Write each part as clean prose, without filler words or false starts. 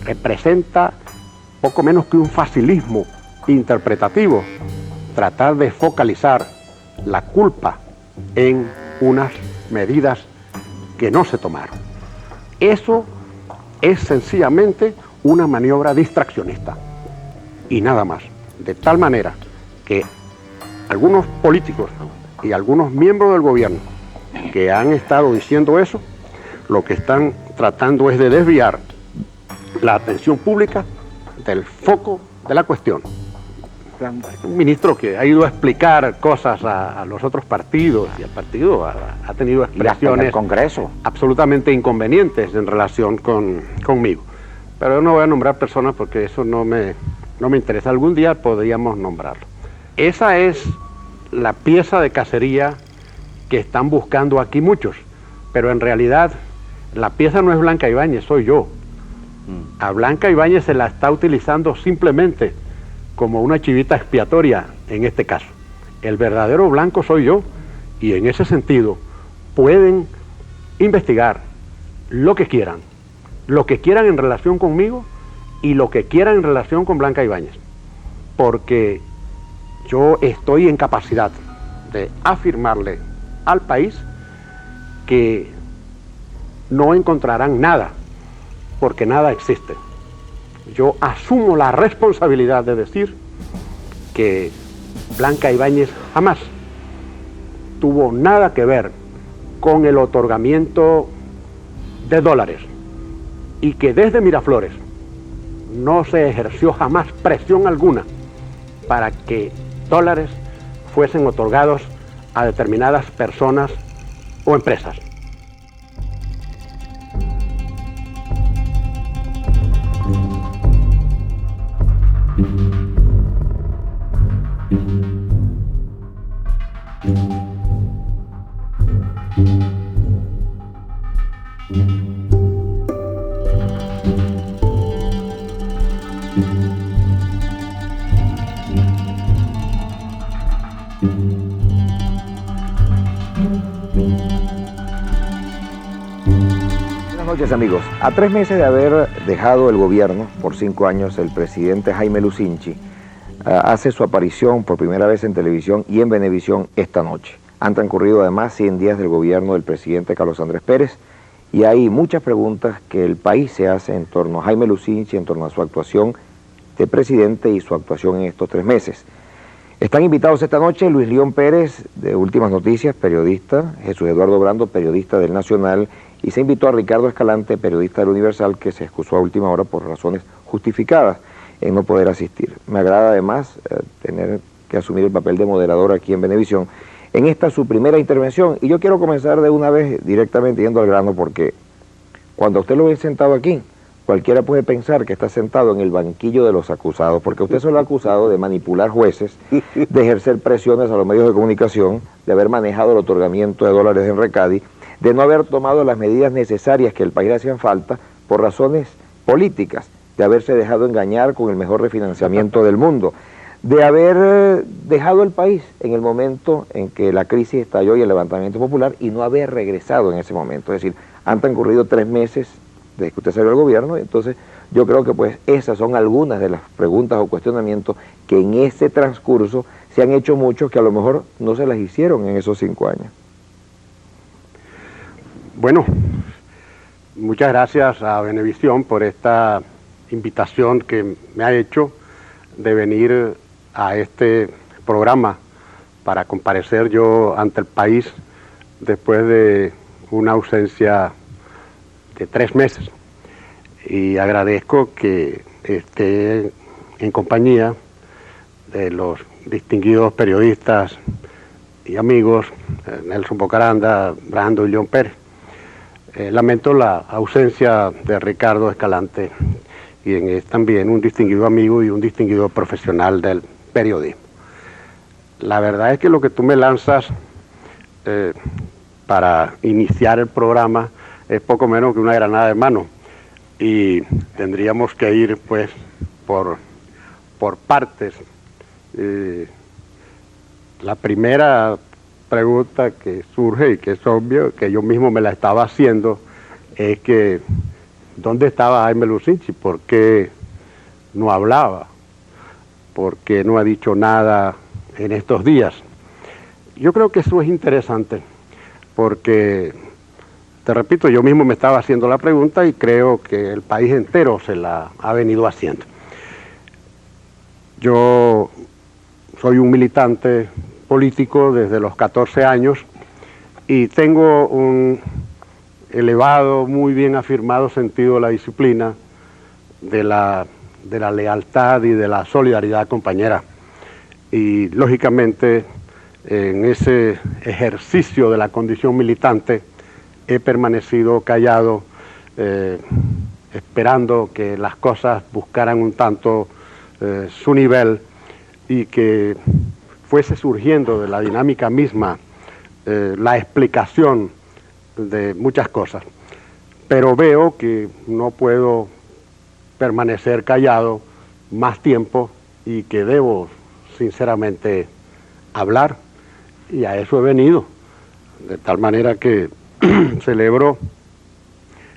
representa poco menos que un facilismo interpretativo, tratar de focalizar la culpa en unas medidas que no se tomaron. Eso es sencillamente una maniobra distraccionista y nada más, de tal manera que algunos políticos y algunos miembros del gobierno que han estado diciendo eso, lo que están tratando es de desviar la atención pública del foco de la cuestión. Un ministro que ha ido a explicar cosas a los otros partidos y el partido ha tenido expresiones en el Congreso absolutamente inconvenientes en relación conmigo. Pero yo no voy a nombrar personas porque eso no me interesa. Algún día podríamos nombrarlo. Esa es la pieza de cacería que están buscando aquí muchos, pero en realidad la pieza no es Blanca Ibáñez, soy yo. A Blanca Ibáñez se la está utilizando simplemente como una chivita expiatoria en este caso. El verdadero blanco soy yo, y en ese sentido pueden investigar lo que quieran en relación conmigo y lo que quieran en relación con Blanca Ibáñez, porque yo estoy en capacidad de afirmarle al país que no encontrarán nada, porque nada existe. Yo asumo la responsabilidad de decir que Blanca Ibáñez jamás tuvo nada que ver con el otorgamiento de dólares y que desde Miraflores no se ejerció jamás presión alguna para que dólares fuesen otorgados a determinadas personas o empresas. Buenas noches, amigos. A 3 meses de haber dejado el gobierno por 5 años, el presidente Jaime Lucinchi hace su aparición por primera vez en televisión y en Venevisión esta noche. Han transcurrido además 100 días del gobierno del presidente Carlos Andrés Pérez y hay muchas preguntas que el país se hace en torno a Jaime Lucinchi, en torno a su actuación de presidente y su actuación en estos 3 meses. Están invitados esta noche Luis León Pérez, de Últimas Noticias, periodista, Jesús Eduardo Brando, periodista del Nacional, y se invitó a Ricardo Escalante, periodista del Universal, que se excusó a última hora por razones justificadas en no poder asistir. Me agrada además tener que asumir el papel de moderador aquí en Venevisión en esta su primera intervención, y yo quiero comenzar de una vez directamente yendo al grano, porque cuando usted lo ve sentado aquí, cualquiera puede pensar que está sentado en el banquillo de los acusados, porque usted se lo ha acusado de manipular jueces, de ejercer presiones a los medios de comunicación, de haber manejado el otorgamiento de dólares en Recadi, de no haber tomado las medidas necesarias que el país le hacían falta por razones políticas, de haberse dejado engañar con el mejor refinanciamiento del mundo, de haber dejado el país en el momento en que la crisis estalló y el levantamiento popular y no haber regresado en ese momento. Es decir, han transcurrido 3 meses desde que usted salió del gobierno, y entonces yo creo que pues esas son algunas de las preguntas o cuestionamientos que en ese transcurso se han hecho muchos que a lo mejor no se las hicieron en esos 5 años. Bueno, muchas gracias a Venevisión por esta invitación que me ha hecho de venir a este programa para comparecer yo ante el país después de una ausencia de 3 meses. Y agradezco que esté en compañía de los distinguidos periodistas y amigos Nelson Bocaranda, Brando y León Pérez. Lamento la ausencia de Ricardo Escalante, quien es también un distinguido amigo y un distinguido profesional del periodismo. La verdad es que lo que tú me lanzas para iniciar el programa es poco menos que una granada de mano, y tendríamos que ir pues por partes. La primera pregunta que surge y que es obvio, que yo mismo me la estaba haciendo, es que ¿dónde estaba Jaime Lucinchi? ¿Por qué no hablaba? ¿Por qué no ha dicho nada en estos días? Yo creo que eso es interesante, porque, te repito, yo mismo me estaba haciendo la pregunta y creo que el país entero se la ha venido haciendo. Yo soy un militante político desde los 14 años y tengo un elevado, muy bien afirmado sentido de la disciplina, de la lealtad y de la solidaridad compañera. Y lógicamente en ese ejercicio de la condición militante he permanecido callado, esperando que las cosas buscaran un tanto su nivel y que fuese surgiendo de la dinámica misma la explicación de muchas cosas. Pero veo que no puedo permanecer callado más tiempo y que debo sinceramente hablar, y a eso he venido, de tal manera que celebro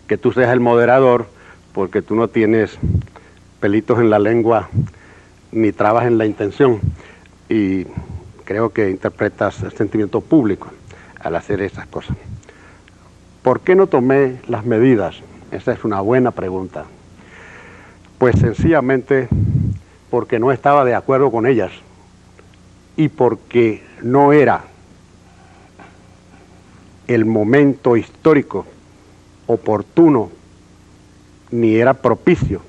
que tú seas el moderador, porque tú no tienes pelitos en la lengua ni trabas en la intención, y creo que interpretas el sentimiento público al hacer esas cosas. ¿Por qué no tomé las medidas? Esa es una buena pregunta. Pues sencillamente porque no estaba de acuerdo con ellas y porque no era el momento histórico oportuno ni era propicio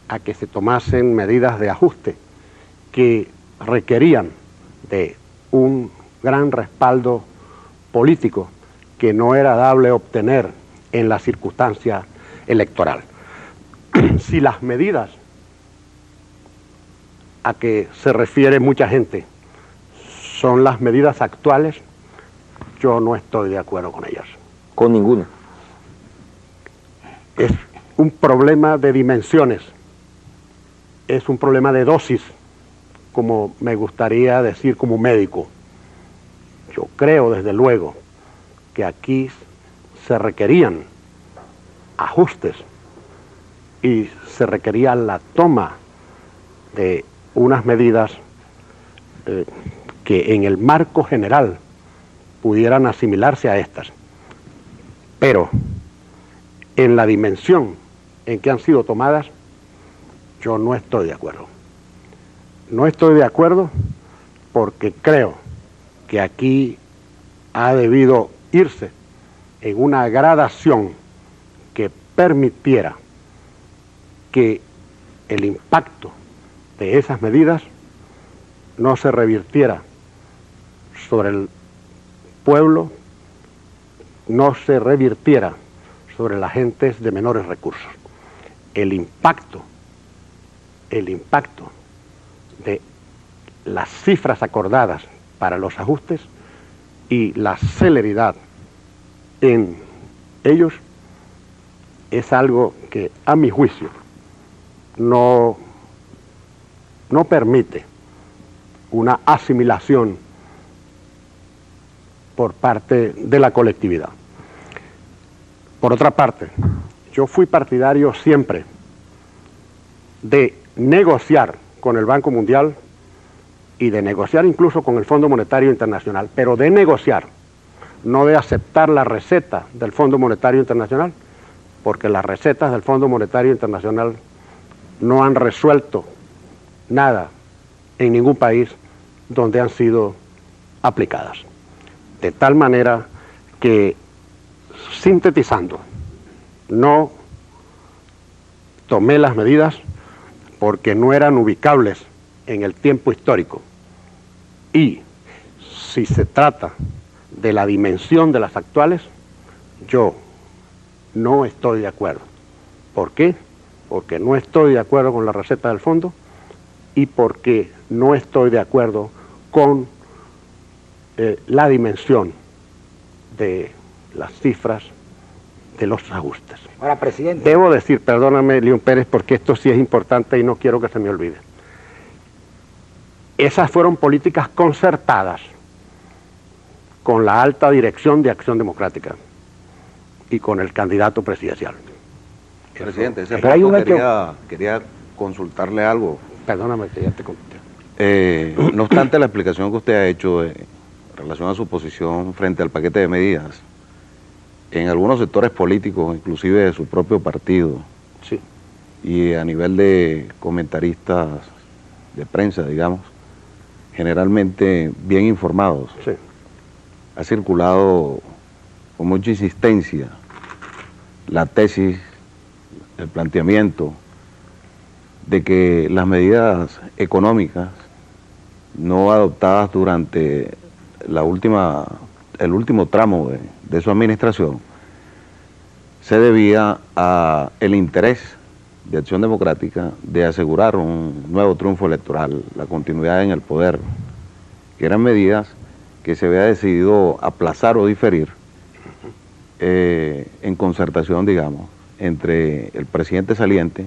a que se tomasen medidas de ajuste que requerían de un gran respaldo político que no era dable obtener en la circunstancia electoral. Si las medidas a que se refiere mucha gente son las medidas actuales, yo no estoy de acuerdo con ellas. Con ninguna. Es un problema de dimensiones, es un problema de dosis, como me gustaría decir como médico. Yo creo desde luego que aquí se requerían ajustes y se requería la toma de unas medidas que en el marco general pudieran asimilarse a estas, pero en la dimensión en que han sido tomadas, yo no estoy de acuerdo. No estoy de acuerdo porque creo que aquí ha debido irse en una gradación que permitiera que el impacto de esas medidas no se revirtiera sobre el pueblo, no se revirtiera sobre las gentes de menores recursos. El impacto de las cifras acordadas para los ajustes y la celeridad en ellos es algo que, a mi juicio, no permite una asimilación por parte de la colectividad. Por otra parte, yo fui partidario siempre de negociar con el Banco Mundial y de negociar incluso con el Fondo Monetario Internacional, pero de negociar, no de aceptar la receta del Fondo Monetario Internacional, porque las recetas del Fondo Monetario Internacional no han resuelto nada en ningún país donde han sido aplicadas. De tal manera que, sintetizando, no tomé las medidas porque no eran ubicables en el tiempo histórico. Y si se trata de la dimensión de las actuales, yo no estoy de acuerdo. ¿Por qué? Porque no estoy de acuerdo con la receta del fondo y porque no estoy de acuerdo con la dimensión de las cifras de los ajustes. Ahora, presidente. Debo decir, perdóname, León Pérez, porque esto sí es importante y no quiero que se me olvide. Esas fueron políticas concertadas con la alta dirección de Acción Democrática y con el candidato presidencial. Presidente, ese Pero hay un quería consultarle algo. Perdóname que ya te conté. No obstante la explicación que usted ha hecho en relación a su posición frente al paquete de medidas, en algunos sectores políticos, inclusive de su propio partido, Sí. y a nivel de comentaristas de prensa, digamos, generalmente bien informados, Sí. ha circulado con mucha insistencia la tesis, el planteamiento de que las medidas económicas no adoptadas durante el último tramo de su administración se debía a el interés de Acción Democrática de asegurar un nuevo triunfo electoral, la continuidad en el poder, que eran medidas que se había decidido aplazar o diferir en concertación, digamos, entre el presidente saliente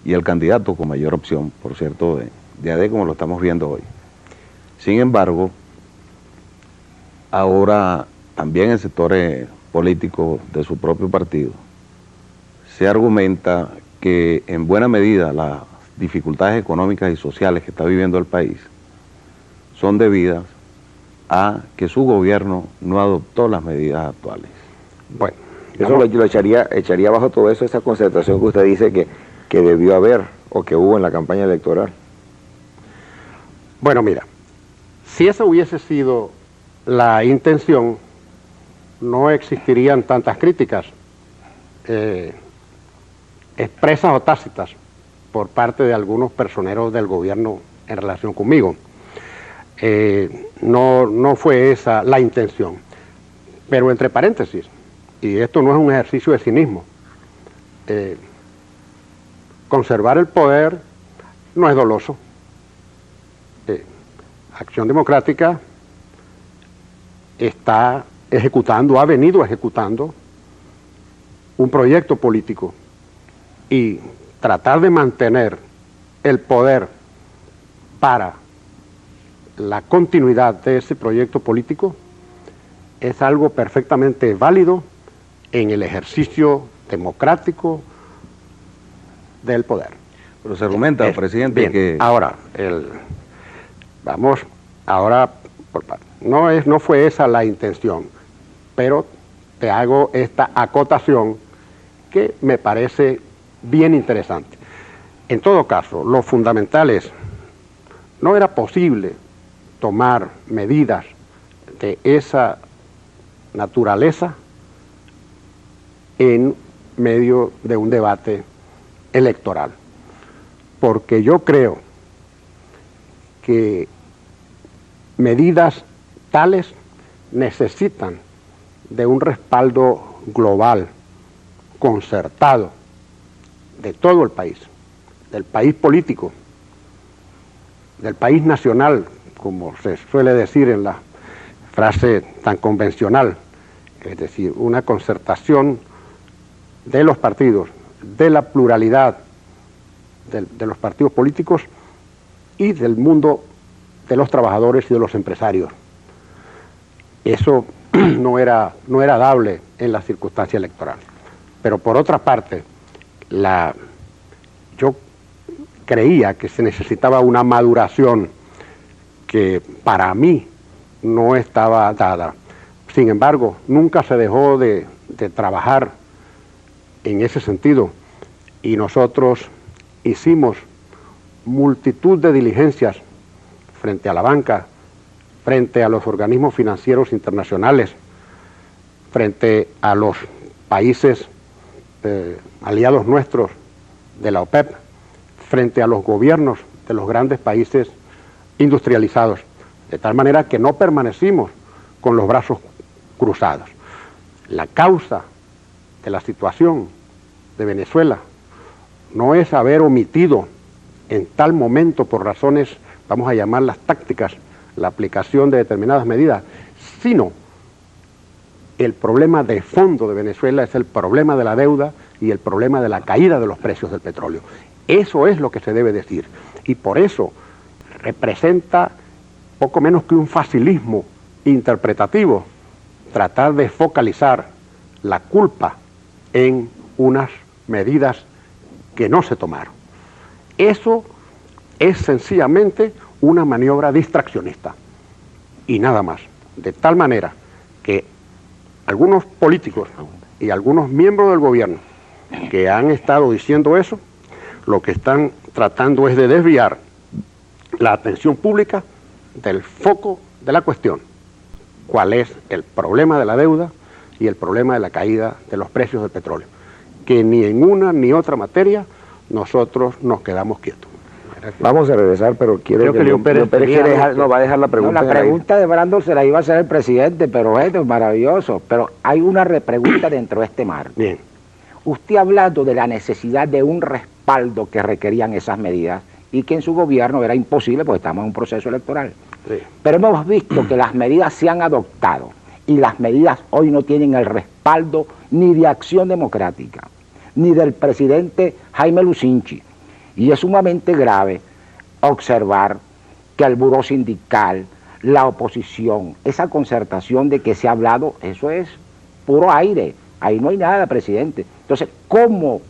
y el candidato con mayor opción, por cierto, de AD, como lo estamos viendo hoy. Sin embargo, ahora también en sectores políticos de su propio partido se argumenta que en buena medida las dificultades económicas y sociales que está viviendo el país son debidas a que su gobierno no adoptó las medidas actuales. Bueno, Eso lo echaría bajo todo eso, esa concertación que usted dice que debió haber o que hubo en la campaña electoral. bueno, mira, si esa hubiese sido la intención, no existirían tantas críticas expresas o tácitas por parte de algunos personeros del gobierno en relación conmigo. No fue esa la intención. Pero entre paréntesis, y esto no es un ejercicio de cinismo, conservar el poder no es doloso. Acción Democrática está ejecutando, ha venido ejecutando un proyecto político, y tratar de mantener el poder para la continuidad de ese proyecto político es algo perfectamente válido en el ejercicio democrático del poder. Pero se argumenta, presidente, bien, que... Ahora, por parte. No fue esa la intención, pero te hago esta acotación que me parece bien interesante. En todo caso, lo fundamental es, no era posible tomar medidas de esa naturaleza en medio de un debate electoral, porque yo creo que medidas tales necesitan de un respaldo global, concertado, de todo el país, del país político, del país nacional, como se suele decir en la frase tan convencional, es decir, una concertación de los partidos, de la pluralidad de los partidos políticos y del mundo de los trabajadores y de los empresarios. Eso no era dable en la circunstancia electoral. Pero por otra parte, yo creía que se necesitaba una maduración que para mí no estaba dada. Sin embargo, nunca se dejó de trabajar en ese sentido, y nosotros hicimos multitud de diligencias frente a la banca, frente a los organismos financieros internacionales, frente a los países aliados nuestros de la OPEP, frente a los gobiernos de los grandes países industrializados, de tal manera que no permanecimos con los brazos cruzados. La causa de la situación de Venezuela no es haber omitido en tal momento, por razones, vamos a llamarlas tácticas, la aplicación de determinadas medidas, sino el problema de fondo de Venezuela es el problema de la deuda y el problema de la caída de los precios del petróleo. Eso es lo que se debe decir, y por eso representa poco menos que un facilismo interpretativo tratar de focalizar la culpa en unas medidas que no se tomaron. Eso es sencillamente una maniobra distraccionista y nada más. De tal manera que algunos políticos y algunos miembros del gobierno que han estado diciendo eso, lo que están tratando es de desviar la atención pública del foco de la cuestión. ¿Cuál es el problema de la deuda y el problema de la caída de los precios del petróleo? Que ni en una ni otra materia nosotros nos quedamos quietos. Vamos a regresar, pero quiero que León Pérez va a dejar la pregunta. No, la pregunta de Brandon se la iba a hacer el presidente, pero esto es maravilloso. Pero hay una repregunta dentro de este marco. Bien. Usted ha hablado de la necesidad de un respaldo que requerían esas medidas y que en su gobierno era imposible porque estamos en un proceso electoral. Sí. Pero hemos visto que las medidas se han adoptado y las medidas hoy no tienen el respaldo ni de Acción Democrática, ni del presidente Jaime Lucinchi. Y es sumamente grave observar que el buró sindical, la oposición, esa concertación de que se ha hablado, eso es puro aire. Ahí no hay nada, presidente. Entonces, ¿cómo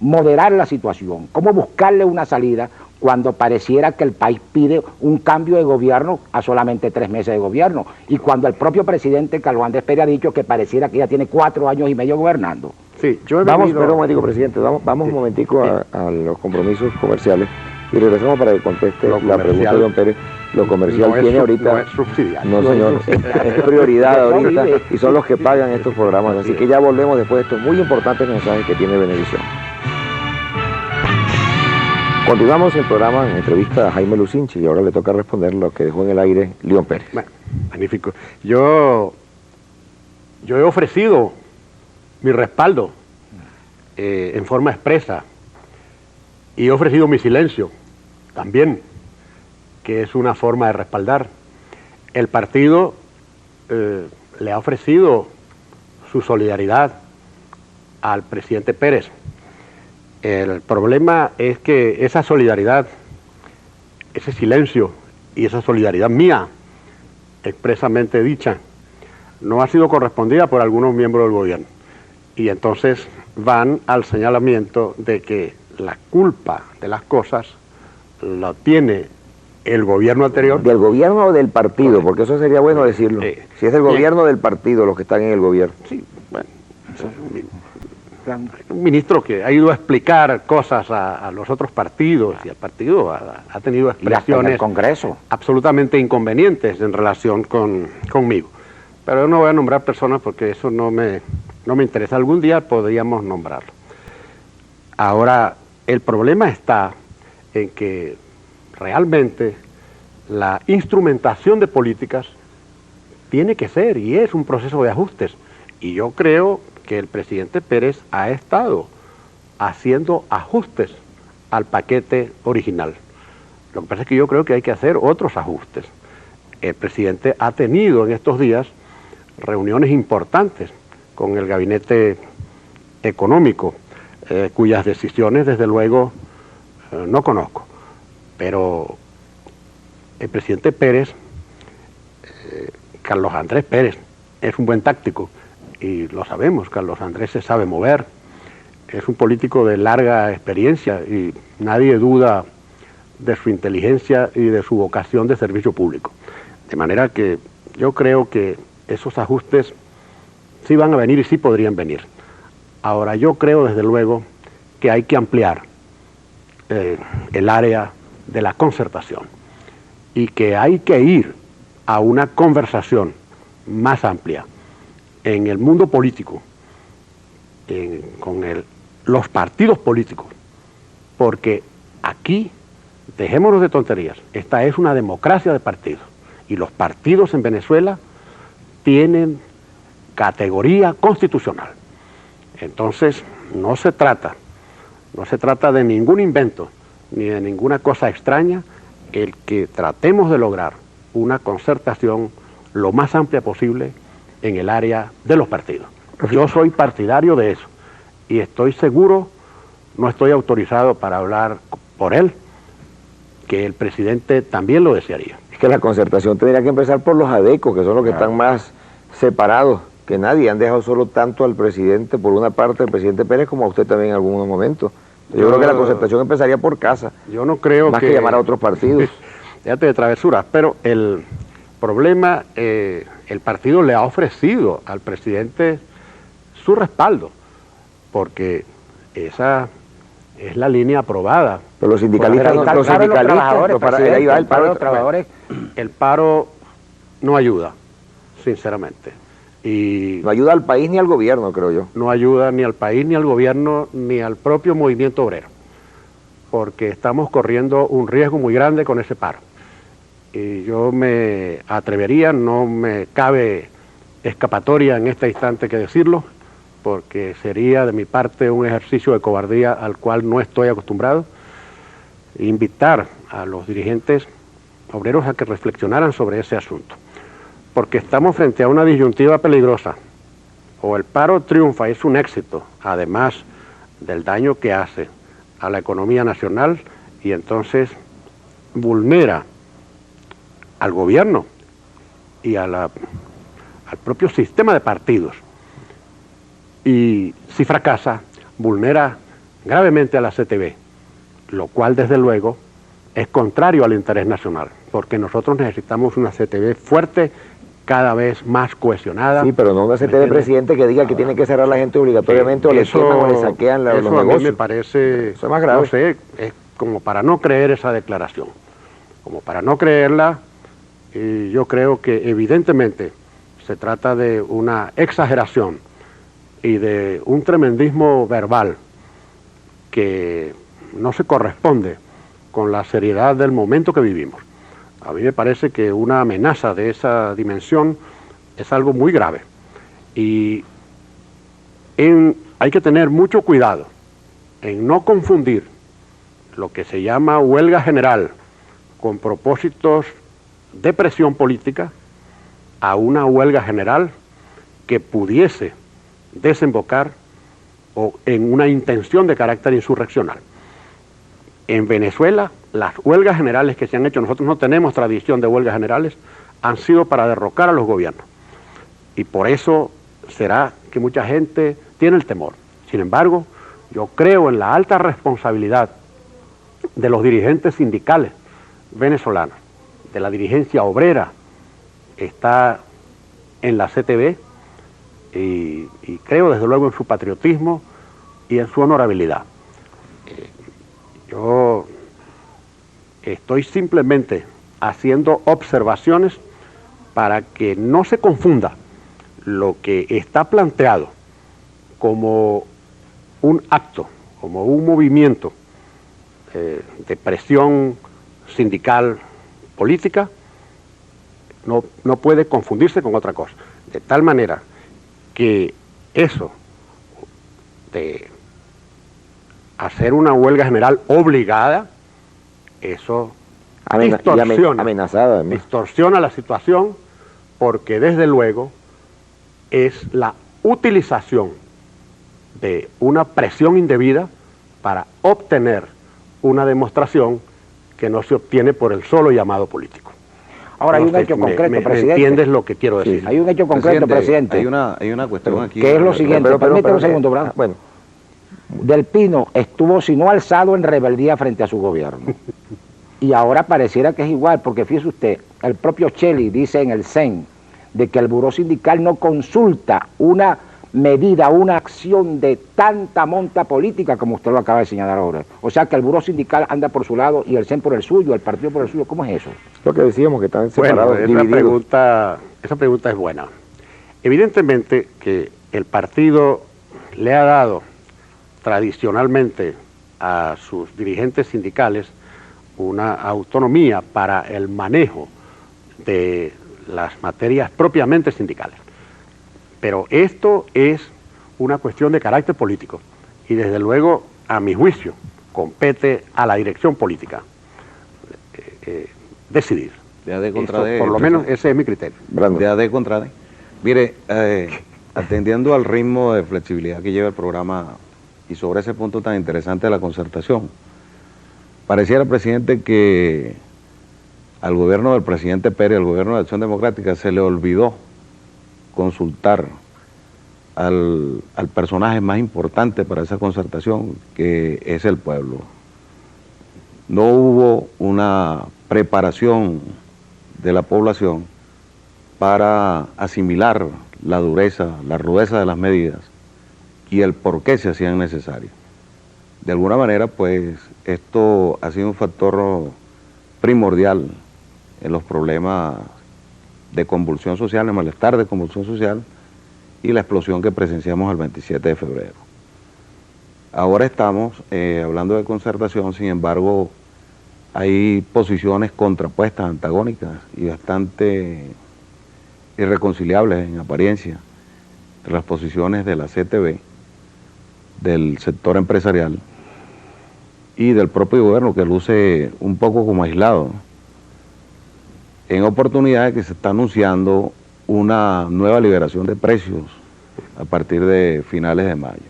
moderar la situación? ¿Cómo buscarle una salida cuando pareciera que el país pide un cambio de gobierno a solamente 3 meses de gobierno? Y cuando el propio presidente Carlos Andrés Pérez ha dicho que pareciera que ya tiene 4 años y medio gobernando. Sí, yo he Vamos, venido... perdón un momentico, presidente, vamos un momentico a los compromisos comerciales y regresamos para que conteste la pregunta de don Pérez. Lo comercial no tiene es, ahorita... No es subsidiario. No, señor, es prioridad ahorita y son los que pagan estos programas. Así que ya volvemos después de estos muy importantes mensajes que tiene Venevisión. Continuamos el programa en entrevista a Jaime Lucinchi y ahora le toca responder lo que dejó en el aire León Pérez. Bueno, magnífico. Yo he ofrecido mi respaldo en forma expresa y he ofrecido mi silencio también, que es una forma de respaldar. El partido le ha ofrecido su solidaridad al presidente Pérez. El problema es que esa solidaridad, ese silencio y esa solidaridad mía, expresamente dicha, no ha sido correspondida por algunos miembros del gobierno. Y entonces van al señalamiento de que la culpa de las cosas la tiene el gobierno anterior. ¿Del gobierno o del partido? Porque eso sería bueno decirlo. Si es del gobierno o del partido los que están en el gobierno. Sí, bueno, un ministro que ha ido a explicar cosas a los otros partidos y el partido ha tenido expresiones en el Congreso absolutamente inconvenientes en relación conmigo. Pero yo no voy a nombrar personas porque eso no me interesa. Algún día podríamos nombrarlo. Ahora, el problema está en que realmente la instrumentación de políticas tiene que ser y es un proceso de ajustes. Y yo creo que el presidente Pérez ha estado haciendo ajustes al paquete original. Lo que pasa es que yo creo que hay que hacer otros ajustes. El presidente ha tenido en estos días reuniones importantes con el gabinete económico, cuyas decisiones desde luego no conozco. Pero el presidente Pérez, Carlos Andrés Pérez, es un buen táctico. Y lo sabemos, Carlos Andrés se sabe mover, es un político de larga experiencia y nadie duda de su inteligencia y de su vocación de servicio público. De manera que yo creo que esos ajustes sí van a venir y sí podrían venir. Ahora, yo creo desde luego que hay que ampliar el área de la concertación y que hay que ir a una conversación más amplia en el mundo político, con los partidos políticos, porque aquí, dejémonos de tonterías, esta es una democracia de partidos, y los partidos en Venezuela tienen categoría constitucional. Entonces, no se trata de ningún invento, ni de ninguna cosa extraña, el que tratemos de lograr una concertación lo más amplia posible en el área de los partidos. Yo soy partidario de eso y estoy seguro, no estoy autorizado para hablar por él, que el presidente también lo desearía. Es que la concertación tendría que empezar por los ADECO, que son los que están más separados que nadie, han dejado solo tanto al presidente, por una parte al presidente Pérez, como a usted también en algún momento. Yo creo que la concertación empezaría por casa. Yo no creo más que llamar a otros partidos. Fíjate de travesuras, pero el problema, el partido le ha ofrecido al presidente su respaldo, porque esa es la línea aprobada. Pero los sindicalistas, los trabajadores, ahí va el paro. Los trabajadores. El paro no ayuda, sinceramente. Y no ayuda al país ni al gobierno, creo yo. No ayuda ni al país, ni al gobierno, ni al propio movimiento obrero, porque estamos corriendo un riesgo muy grande con ese paro. Y yo me atrevería, no me cabe escapatoria en este instante que decirlo, porque sería de mi parte un ejercicio de cobardía al cual no estoy acostumbrado, invitar a los dirigentes obreros a que reflexionaran sobre ese asunto, porque estamos frente a una disyuntiva peligrosa. O el paro triunfa, es un éxito, además del daño que hace a la economía nacional, y entonces vulnera al gobierno y al propio sistema de partidos. Y si fracasa, vulnera gravemente a la CTV, lo cual desde luego es contrario al interés nacional, porque nosotros necesitamos una CTV fuerte, cada vez más cohesionada. Sí, pero no una CTV, presidente, que diga que tiene que cerrar la gente obligatoriamente, o le queman o le saquean los negocios. A mí me parece, eso es más grave. No sé, es como para no creer esa declaración. Como para no creerla, yo creo que evidentemente se trata de una exageración y de un tremendismo verbal que no se corresponde con la seriedad del momento que vivimos. A mí me parece que una amenaza de esa dimensión es algo muy grave. Y hay que tener mucho cuidado en no confundir lo que se llama huelga general con propósitos de presión política a una huelga general que pudiese desembocar en una intención de carácter insurreccional. En Venezuela, las huelgas generales que se han hecho, nosotros no tenemos tradición de huelgas generales, han sido para derrocar a los gobiernos. Y por eso será que mucha gente tiene el temor. Sin embargo, yo creo en la alta responsabilidad de los dirigentes sindicales venezolanos, de la dirigencia obrera, está en la CTV, y creo desde luego en su patriotismo y en su honorabilidad. Yo estoy simplemente haciendo observaciones para que no se confunda lo que está planteado como un acto, como un movimiento de presión sindical política, no puede confundirse con otra cosa. De tal manera que eso de hacer una huelga general obligada, eso distorsiona la situación, porque desde luego es la utilización de una presión indebida para obtener una demostración que no se obtiene por el solo llamado político. Ahora hay un hecho concreto, presidente. ¿Entiendes lo que quiero decir? Sí, hay un hecho concreto, presidente. Hay una cuestión aquí. Que es lo siguiente, permítame un segundo, Bravo. Bueno. Del Pino estuvo, si no alzado, en rebeldía frente a su gobierno. Y ahora pareciera que es igual, porque fíjese usted, el propio Cheli dice en el CEN de que el Buró Sindical no consulta una medida, una acción de tanta monta política como usted lo acaba de señalar ahora. O sea que el Buró Sindical anda por su lado y el CEN por el suyo, el partido por el suyo. ¿Cómo es eso? Lo que decíamos, que están separados, divididos. Esa pregunta es buena. Evidentemente que el partido le ha dado tradicionalmente a sus dirigentes sindicales una autonomía para el manejo de las materias propiamente sindicales. Pero esto es una cuestión de carácter político y desde luego, a mi juicio, compete a la dirección política decidir. De AD contra D. Por lo menos ese es mi criterio. De AD contra D. Mire, atendiendo al ritmo de flexibilidad que lleva el programa y sobre ese punto tan interesante de la concertación, pareciera, presidente, que al gobierno del presidente Pérez, al gobierno de Acción Democrática, se le olvidó consultar al personaje más importante para esa concertación, que es el pueblo. No hubo una preparación de la población para asimilar la dureza, la rudeza de las medidas y el por qué se hacían necesarias. De alguna manera, pues, esto ha sido un factor primordial en los problemas de convulsión social, el malestar de convulsión social y la explosión que presenciamos el 27 de febrero. Ahora estamos hablando de concertación, sin embargo, hay posiciones contrapuestas, antagónicas y bastante irreconciliables en apariencia entre las posiciones de la CTV, del sector empresarial y del propio gobierno, que luce un poco como aislado, en oportunidad de que se está anunciando una nueva liberación de precios a partir de finales de mayo.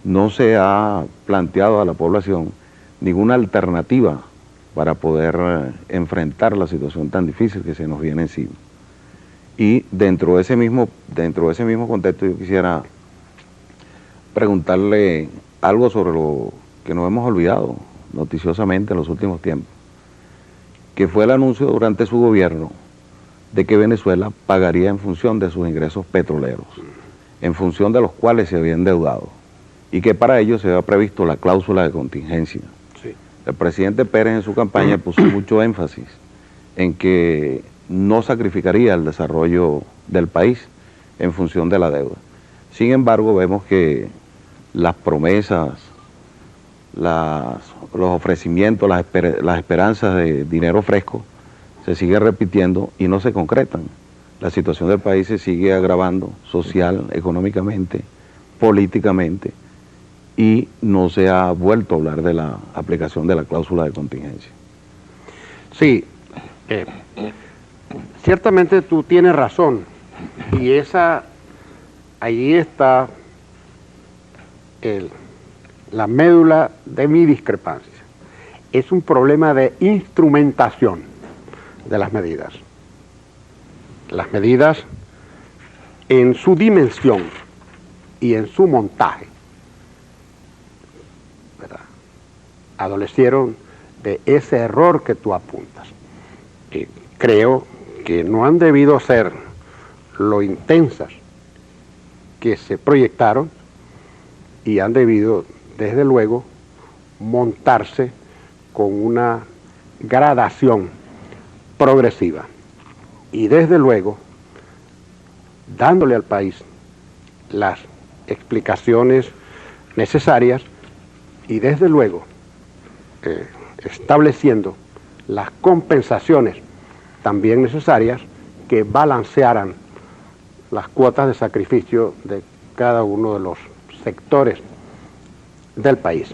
No se ha planteado a la población ninguna alternativa para poder enfrentar la situación tan difícil que se nos viene encima. Y dentro de ese mismo contexto yo quisiera preguntarle algo sobre lo que nos hemos olvidado noticiosamente en los últimos tiempos, que fue el anuncio durante su gobierno de que Venezuela pagaría en función de sus ingresos petroleros, en función de los cuales se había endeudado, y que para ello se había previsto la cláusula de contingencia. Sí. El presidente Pérez en su campaña puso mucho énfasis en que no sacrificaría el desarrollo del país en función de la deuda. Sin embargo, vemos que las promesas, los ofrecimientos, las esperanzas de dinero fresco se siguen repitiendo y no se concretan. La situación del país se sigue agravando social, económicamente, políticamente, y no se ha vuelto a hablar de la aplicación de la cláusula de contingencia. Sí, ciertamente tú tienes razón, y allí está la médula de mi discrepancia. Es un problema de instrumentación de las medidas. Las medidas en su dimensión y en su montaje, ¿verdad?, adolecieron de ese error que tú apuntas. Creo que no han debido ser lo intensas que se proyectaron y han debido, desde luego, montarse con una gradación progresiva y, desde luego, dándole al país las explicaciones necesarias y, desde luego, estableciendo las compensaciones también necesarias que balancearan las cuotas de sacrificio de cada uno de los sectores del país.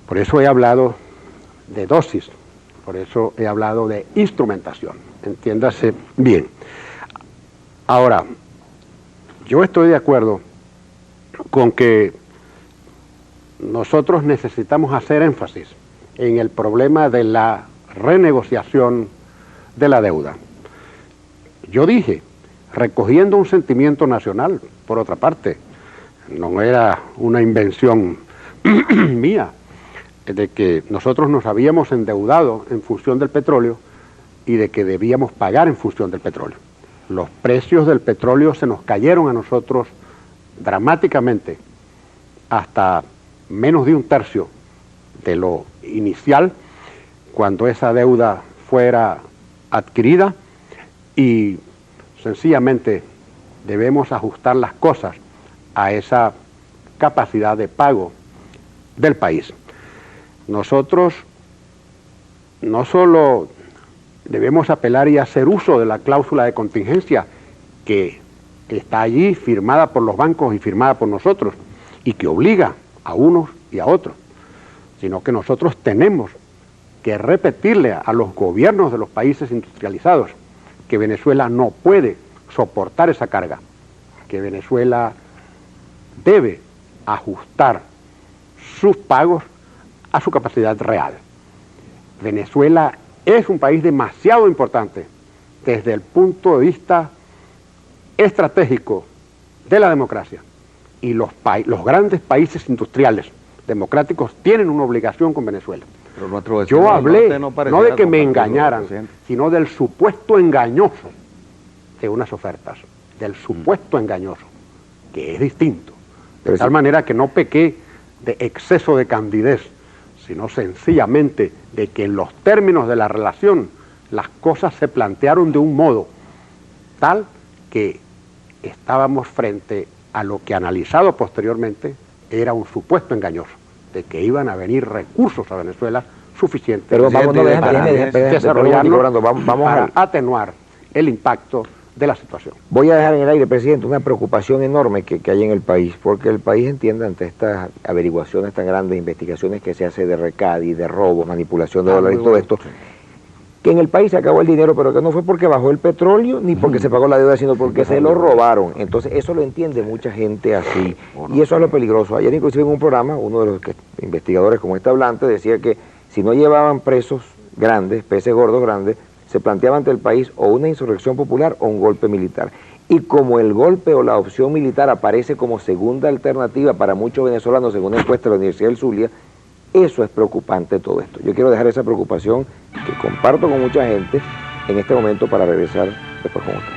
Por eso he hablado de dosis, por eso he hablado de instrumentación, entiéndase bien. Ahora, yo estoy de acuerdo con que nosotros necesitamos hacer énfasis en el problema de la renegociación de la deuda. Yo dije, recogiendo un sentimiento nacional, por otra parte, no era una invención mía, de que nosotros nos habíamos endeudado en función del petróleo y de que debíamos pagar en función del petróleo. Los precios del petróleo se nos cayeron a nosotros dramáticamente hasta menos de un tercio de lo inicial cuando esa deuda fuera adquirida, y sencillamente debemos ajustar las cosas a esa capacidad de pago del país. Nosotros no solo debemos apelar y hacer uso de la cláusula de contingencia que está allí firmada por los bancos y firmada por nosotros y que obliga a unos y a otros, sino que nosotros tenemos que repetirle a los gobiernos de los países industrializados que Venezuela no puede soportar esa carga, que Venezuela debe ajustar sus pagos a su capacidad real. Venezuela es un país demasiado importante desde el punto de vista estratégico de la democracia y los grandes países industriales democráticos tienen una obligación con Venezuela. Pero nuestro vecino Yo del hablé norte no no pareciera de que me compartirlo, engañaran, presidente. sino del supuesto engañoso de unas ofertas, del supuesto engañoso, que es distinto. De Pero tal sí. manera que no pequé de exceso de candidez, sino sencillamente de que en los términos de la relación las cosas se plantearon de un modo tal que estábamos frente a lo que analizado posteriormente era un supuesto engañoso, de que iban a venir recursos a Venezuela suficientes Pero vamos, no, Presidente, déjame desarrollarlo vamos para a... atenuar el impacto de la situación. Voy a dejar en el aire, presidente, una preocupación enorme que hay en el país, porque el país entiende ante estas averiguaciones tan grandes, investigaciones que se hace de recadi, de robos, manipulación de dólares y muy todo bueno, esto, que en el país se acabó el dinero, pero que no fue porque bajó el petróleo ni porque se pagó la deuda, sino porque se lo robaron. Entonces eso lo entiende mucha gente así, y eso es lo peligroso. Ayer inclusive en un programa, uno de los investigadores como este hablante decía que si no llevaban presos grandes, peces gordos grandes, se planteaba ante el país o una insurrección popular o un golpe militar. Y como el golpe o la opción militar aparece como segunda alternativa para muchos venezolanos, según encuesta de la Universidad del Zulia, eso es preocupante todo esto. Yo quiero dejar esa preocupación que comparto con mucha gente en este momento para regresar después con usted.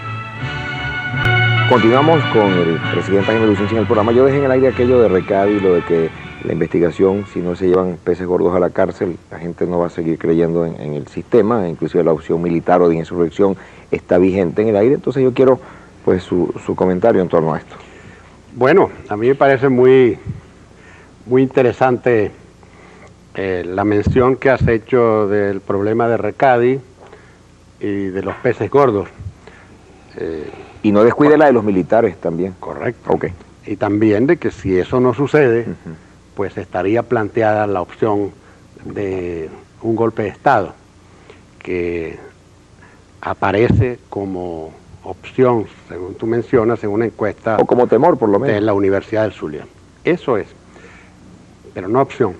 Continuamos con el presidente Jaime Lucinchi en el programa. Yo dejé en el aire aquello de Recadi, lo de que la investigación, si no se llevan peces gordos a la cárcel, la gente no va a seguir creyendo en el sistema, inclusive la opción militar o de insurrección está vigente en el aire. Entonces yo quiero pues su comentario en torno a esto. Bueno, a mí me parece muy interesante la mención que has hecho del problema de Recadi y de los peces gordos. Y no descuide la de los militares también. Correcto. Ok. Y también de que si eso no sucede, pues estaría planteada la opción de un golpe de Estado, que aparece como opción, según tú mencionas, en una encuesta O como temor, por lo de menos. la Universidad del Zulia. Eso es, pero no opción.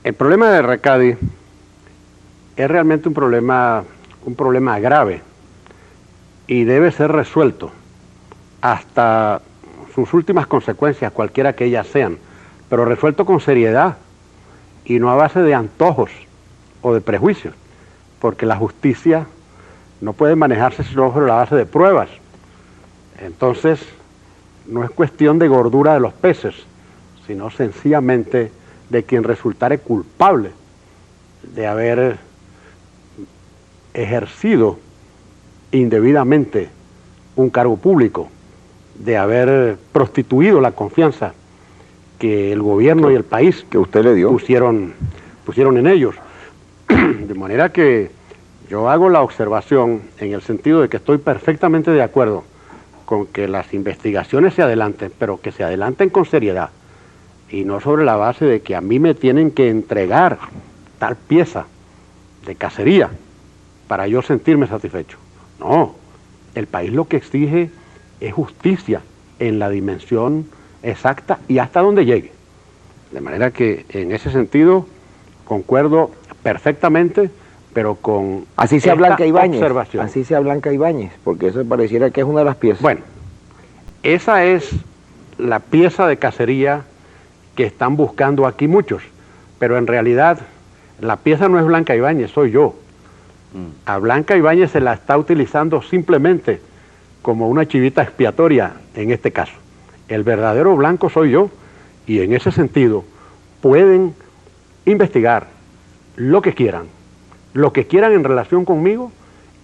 El problema de Recadi es realmente un problema grave y debe ser resuelto hasta sus últimas consecuencias, cualquiera que ellas sean, pero resuelto con seriedad y no a base de antojos o de prejuicios, porque la justicia no puede manejarse sino sobre la base de pruebas. Entonces, no es cuestión de gordura de los peces, sino sencillamente de quien resultare culpable de haber ejercido indebidamente un cargo público, de haber prostituido la confianza que el gobierno y el país Que usted le dio. pusieron en ellos. De manera que yo hago la observación en el sentido de que estoy perfectamente de acuerdo con que las investigaciones se adelanten, pero que se adelanten con seriedad y no sobre la base de que a mí me tienen que entregar tal pieza de cacería para yo sentirme satisfecho. No, el país lo que exige es justicia en la dimensión exacta y hasta donde llegue. De manera que en ese sentido concuerdo perfectamente, pero con Así sea esta Blanca Ibáñez. observación. Así sea Blanca Ibáñez, porque eso pareciera que es una de las piezas. Bueno, esa es la pieza de cacería que están buscando aquí muchos, pero en realidad la pieza no es Blanca Ibáñez, soy yo. A Blanca Ibáñez se la está utilizando simplemente como una chivita expiatoria en este caso. El verdadero blanco soy yo y en ese sentido pueden investigar lo que quieran en relación conmigo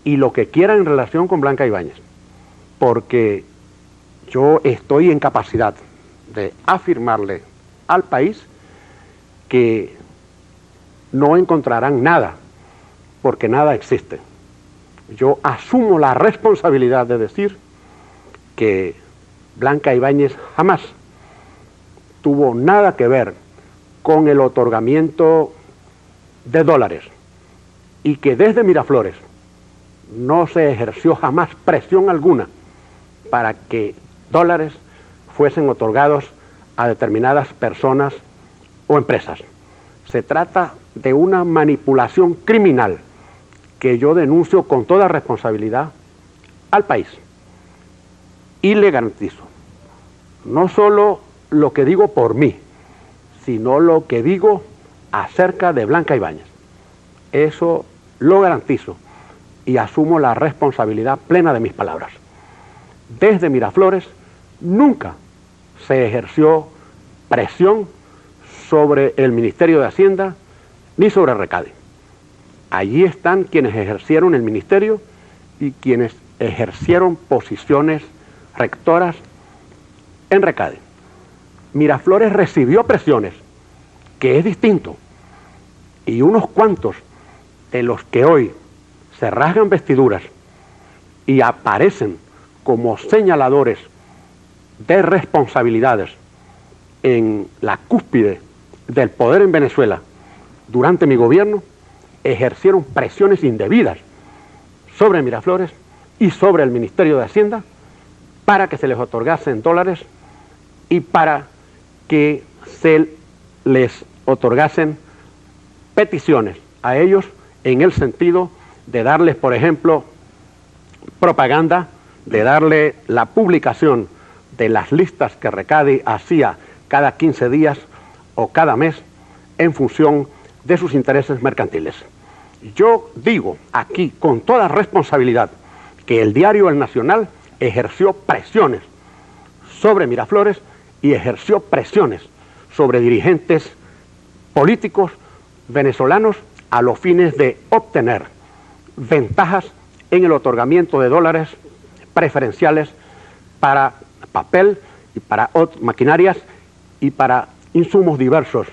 y lo que quieran en relación con Blanca Ibáñez, porque yo estoy en capacidad de afirmarle al país que no encontrarán nada, porque nada existe. Yo asumo la responsabilidad de decir que Blanca Ibáñez jamás tuvo nada que ver con el otorgamiento de dólares y que desde Miraflores no se ejerció jamás presión alguna para que dólares fuesen otorgados a determinadas personas o empresas. Se trata de una manipulación criminal que yo denuncio con toda responsabilidad al país. Y le garantizo, no solo lo que digo por mí, sino lo que digo acerca de Blanca Ibáñez. Eso lo garantizo y asumo la responsabilidad plena de mis palabras. Desde Miraflores nunca se ejerció presión sobre el Ministerio de Hacienda ni sobre Recade. Allí están quienes ejercieron el ministerio y quienes ejercieron posiciones rectoras en Recade. Miraflores recibió presiones, que es distinto, y unos cuantos de los que hoy se rasgan vestiduras y aparecen como señaladores de responsabilidades en la cúspide del poder en Venezuela durante mi gobierno, ejercieron presiones indebidas sobre Miraflores y sobre el Ministerio de Hacienda para que se les otorgasen dólares y para que se les otorgasen peticiones a ellos en el sentido de darles, por ejemplo, propaganda, de darle la publicación de las listas que Recade hacía cada 15 días o cada mes en función de sus intereses mercantiles. Yo digo aquí con toda responsabilidad que el diario El Nacional ejerció presiones sobre Miraflores y ejerció presiones sobre dirigentes políticos venezolanos a los fines de obtener ventajas en el otorgamiento de dólares preferenciales para papel y para maquinarias y para insumos diversos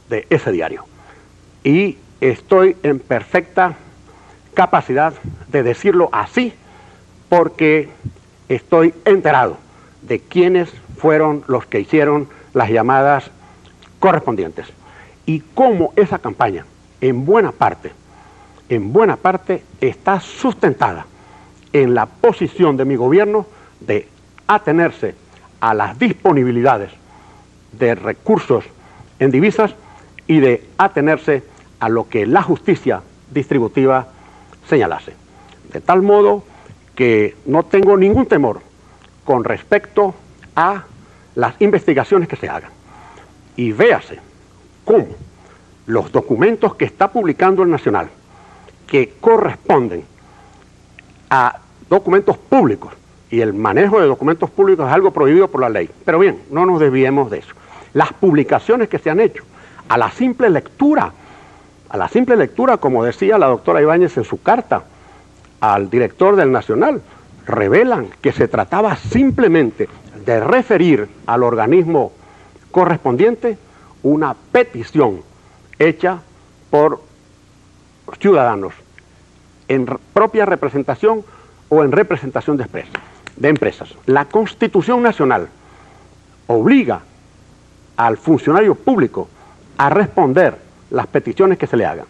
de ese diario. Y estoy en perfecta capacidad de decirlo así porque estoy enterado de quiénes fueron los que hicieron las llamadas correspondientes y cómo esa campaña en buena parte está sustentada en la posición de mi gobierno de atenerse a las disponibilidades de recursos en divisas y de atenerse a lo que la justicia distributiva señalase. De tal modo que no tengo ningún temor con respecto a las investigaciones que se hagan. Y véase cómo los documentos que está publicando el Nacional, que corresponden a documentos públicos, y el manejo de documentos públicos es algo prohibido por la ley, pero bien, no nos desviemos de eso. Las publicaciones que se han hecho, a la simple lectura, como decía la doctora Ibáñez en su carta al director del Nacional, revelan que se trataba simplemente de referir al organismo correspondiente una petición hecha por ciudadanos en propia representación o en representación de empresas. La Constitución Nacional obliga al funcionario público a responder las peticiones que se le hagan.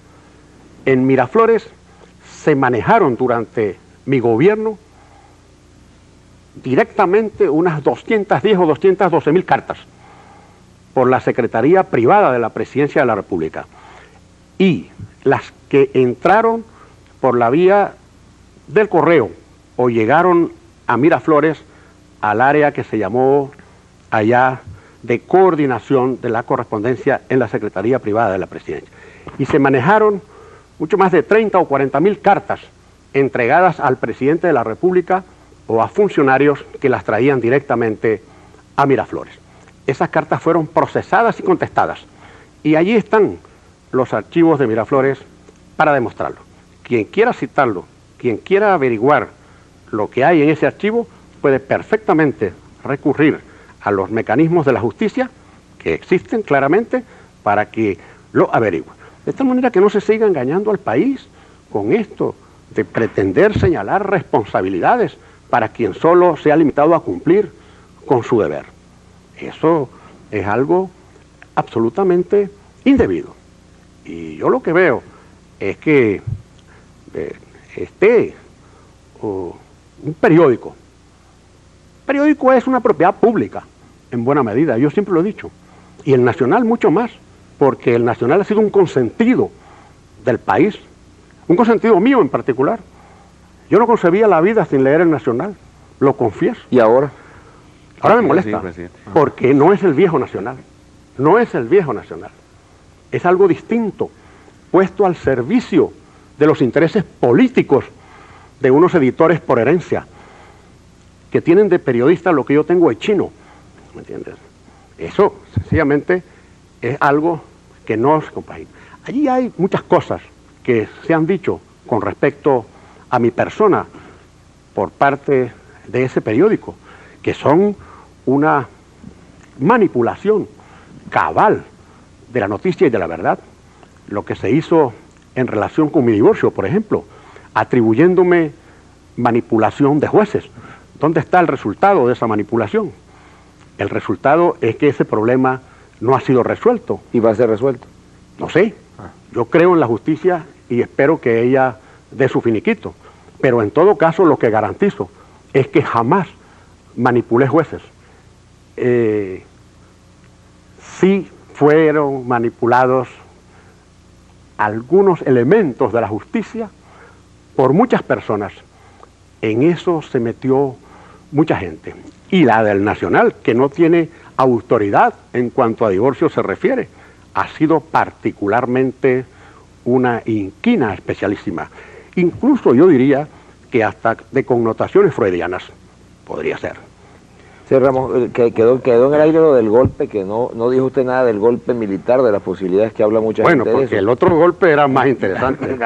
En Miraflores se manejaron durante mi gobierno directamente unas 210 o 212.000 cartas por la Secretaría Privada de la Presidencia de la República, y las que entraron por la vía del correo o llegaron a Miraflores al área que se llamó allá de coordinación de la correspondencia en la Secretaría Privada de la Presidencia. Y se manejaron mucho más de 30 o 40.000 cartas entregadas al presidente de la República o a funcionarios que las traían directamente a Miraflores. Esas cartas fueron procesadas y contestadas, y allí están los archivos de Miraflores para demostrarlo. Quien quiera citarlo, quien quiera averiguar lo que hay en ese archivo, puede perfectamente recurrir a los mecanismos de la justicia que existen claramente para que lo averigüe. De tal manera que no se siga engañando al país con esto de pretender señalar responsabilidades para quien solo se ha limitado a cumplir con su deber. Eso es algo absolutamente indebido. Y yo lo que veo es que un periódico es una propiedad pública, en buena medida, yo siempre lo he dicho, y el Nacional mucho más, porque el Nacional ha sido un consentido del país, un consentido mío en particular, Yo no concebía la vida sin leer el Nacional, lo confieso. ¿Y ahora? Ahora me Sí, molesta, presidente. porque no es el viejo Nacional, no es el viejo Nacional. Es algo distinto, puesto al servicio de los intereses políticos de unos editores por herencia, que tienen de periodista lo que yo tengo de chino, ¿me entiendes? Eso, sencillamente, es algo que no se compagina. Allí hay muchas cosas que se han dicho con respecto a mi persona por parte de ese periódico, que son una manipulación cabal de la noticia y de la verdad. Lo que se hizo en relación con mi divorcio, por ejemplo, atribuyéndome manipulación de jueces. ¿Dónde está el resultado de esa manipulación? El resultado es que ese problema no ha sido resuelto. ¿Y va a ser resuelto? No sé, yo creo en la justicia y espero que ella dé su finiquito, pero en todo caso lo que garantizo es que jamás manipulé jueces. Sí fueron manipulados algunos elementos de la justicia por muchas personas. En eso se metió mucha gente. Y la del Nacional, que no tiene autoridad en cuanto a divorcio se refiere, ha sido particularmente una inquina especialísima. Incluso yo diría que hasta de connotaciones freudianas podría ser. Sí, Ramón, quedó en el aire lo del golpe, que no dijo usted nada del golpe militar, de las posibilidades que habla mucha gente de eso. Bueno, porque el otro golpe era más interesante.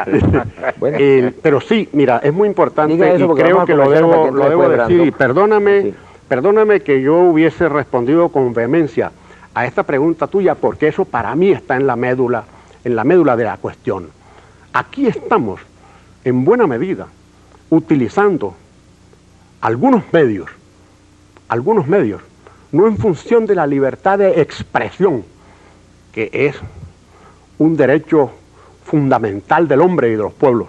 Bueno. Pero sí, mira, es muy importante Diga eso, y porque creo vamos a que lo comenzar para que debo entre después, decir. Y Brando. Sí. perdóname que yo hubiese respondido con vehemencia a esta pregunta tuya, porque eso para mí está en la médula de la cuestión. Aquí estamos, en buena medida, utilizando algunos medios, no en función de la libertad de expresión, que es un derecho fundamental del hombre y de los pueblos,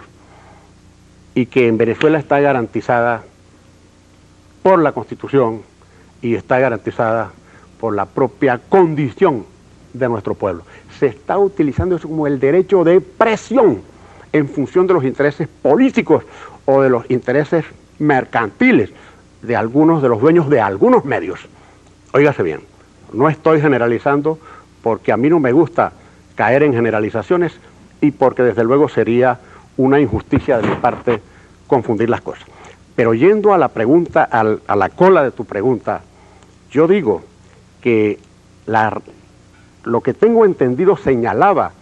y que en Venezuela está garantizada por la Constitución y está garantizada por la propia condición de nuestro pueblo. Se está utilizando eso como el derecho de presión en función de los intereses políticos o de los intereses mercantiles de algunos de los dueños de algunos medios. Óigase bien, no estoy generalizando porque a mí no me gusta caer en generalizaciones y porque desde luego sería una injusticia de mi parte confundir las cosas. Pero yendo a la pregunta, a la cola de tu pregunta, yo digo que lo que tengo entendido señalaba